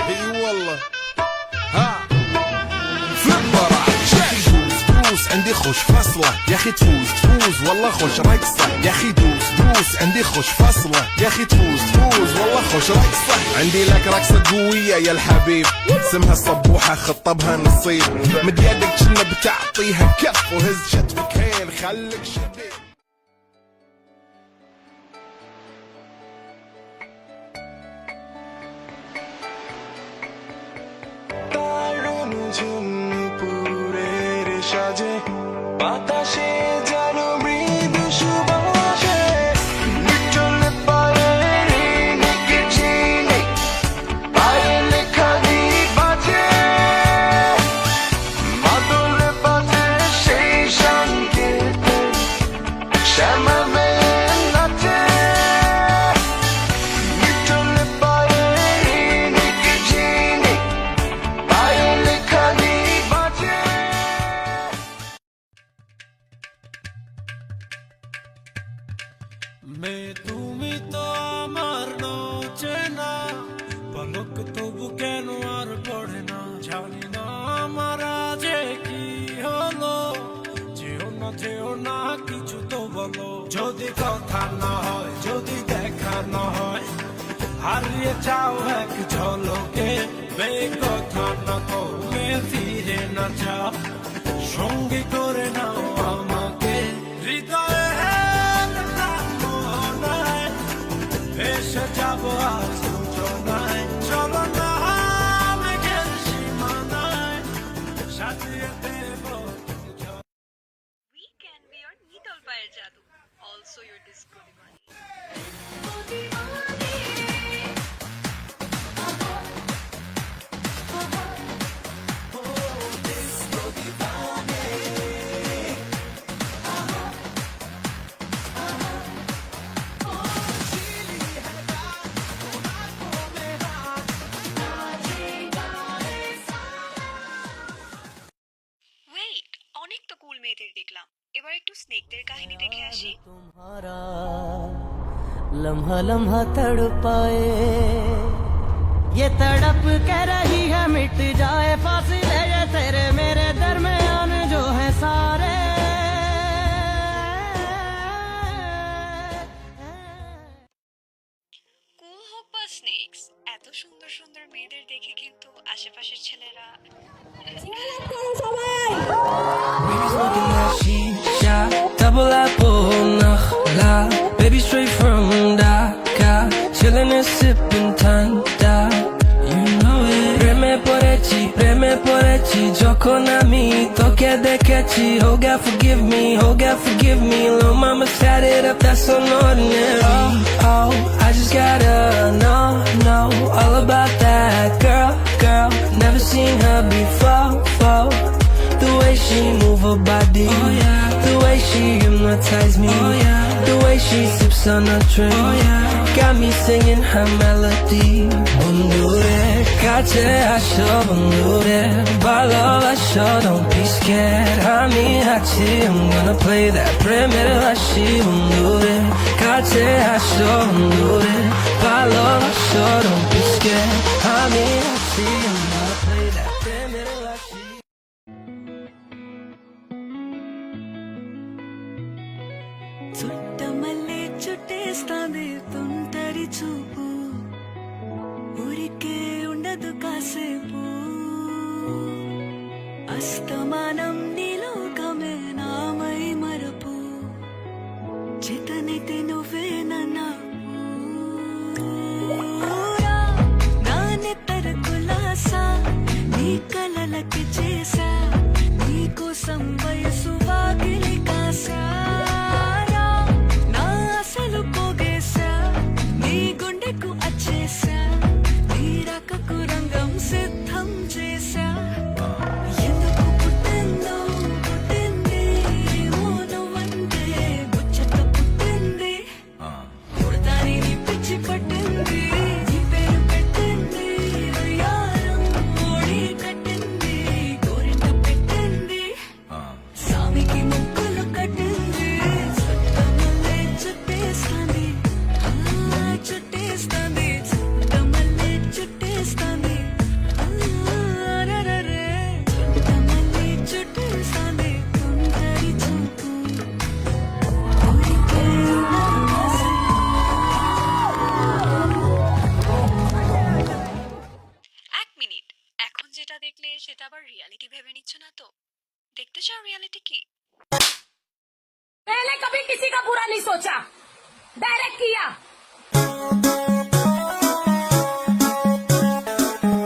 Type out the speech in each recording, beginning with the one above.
اي والله ها فلبرة دوس عندي خوش فصلة يا اخي تفوز والله خوش رقصة يا اخي دوس عندي خوش فصلة يا اخي تفوز والله خوش رقصة عندي لك رقصة قوية يا الحبيب اسمها الصبوحة خطبها نصيب مد يدك كنا بتعطيها كف وهز شتفك هيل خليك شبيب সাজে বাতাসে যেন মৃদু সুবাসে নিচলে পায়ে নেকে চিনে পায়ে লেখা গীত বাজে মাদলে বাজে সেই সংকেতে শ্যামা মেয়ে নাচে নিচলে পায়ে নেকে চিনে পায়ে লেখা গীত বাজে তুমি তো আমার চেনা পলক তবু কেন আর পড়ে না জানি না আমার আজে কি হলো যেও না কিছু তো বলো যদি কথা না হয় যদি দেখা না হয় হারিয়ে যাও এক ঝলকে বেকথা না কমে ফিরে না যাও সঙ্গে করে নাও আমাকে হৃদয়ে এসে যাবো আজ দুজনায় চলো না মেঘের সীমানায় সাজিয়ে দেব We can be your নিতল পায়ের জাদু, also your disco divani. Wait, অনেক তো কুল মেয়েদের দেখলাম, এবার একটু স্নেকদের কাহিনী দেখে আসি। तुम्हारा लम्हा लम्हा तड़पाए ये तड़प के रही है मिट जाए फासिले ये तेरे मेरे दरमियान जो है सारे কুল হোক বা স্নেকস, এত সুন্দর সুন্দর মেয়েদের দেখে কিন্তু আশেপাশের ছেলেরা Baby's looking at shisha, double apple, nakhla. Baby straight from Dhaka, chillin' and sippin' Tanda. You know it. Preme porechi, jokon ami toke dekechi. Oh God forgive me, little mama sat it up, that's so ordinary. Oh, I just gotta know all about that girl. Never seen her before. The way she move her body, oh yeah. The way she hypnotize me, oh yeah. The way she sips on a drink, oh yeah. Got me singing her melody. Bundure, kache asho bundure, balo asho, don't be scared. Hami hachi, I'm gonna play that primitive hashi. Bundure, kache asho bundure, balo asho, don't be scared. Hami hachi, I'm gonna play that primitive hashi. Chuttamalle చుట్టేస్తాంది తుంటరి చూపు ఊరికే ఉండదు కాసేపు అస్తమానం నీలోకమే నామై మరపు చేతనైతే నువ్వే నన్నా నానెత్తర కులాసా నీ కలలకి చేసా నీకోసం వయసు వాకిలి కాసా సిద్ధం చేశా ఎందుకు పుట్టిందో పుట్టింది మోనవంటే ముచ్చట పుట్టింది పుడతాని పిచ్చి పట్టింది ఈ పేరు పెట్టింది వయ్యారం ఓడి కట్టింది కోరి सोचा डायरेक्ट किया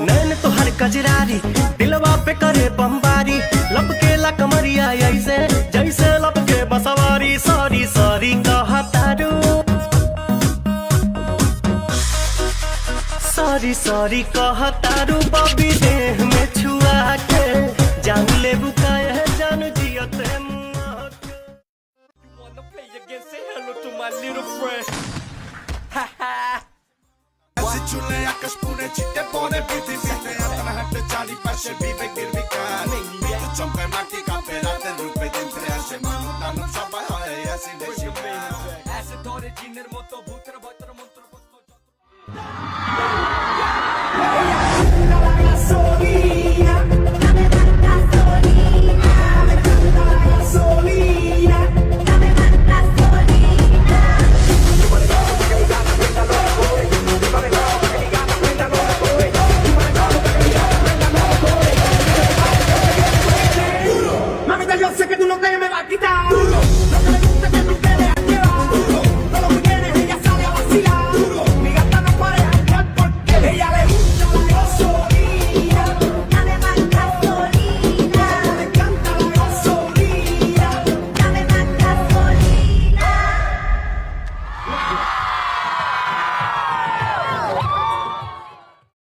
नैन तो हर कजरारी दिलवा पे करे बमबारी लपके ला कमरिया ऐसे जैसे लपके बसवारी सॉरी सॉरी कहा तारू सॉरी सॉरी कहा तारू बॉबी देह में छुआ के जान ले बुकाए है जान जिया ते मुआ के You wanna play again? Say hello to my little friend. Así chule আকাশ পুরে ছিটে পড়ে পৃথিবীতে আপনার হাতে চারিপাশে বিবেকের বিকার বিদ্যুৎ চমকায় মাটি কাঁপে রাতের রূপে দিন ফিরে আসে মানুষ দানব সবাই হয় অ্যাসিডে শিকার অ্যাসিড ধরে জিনের মতো ভূতের ভয়তর মন্ত্র Sorry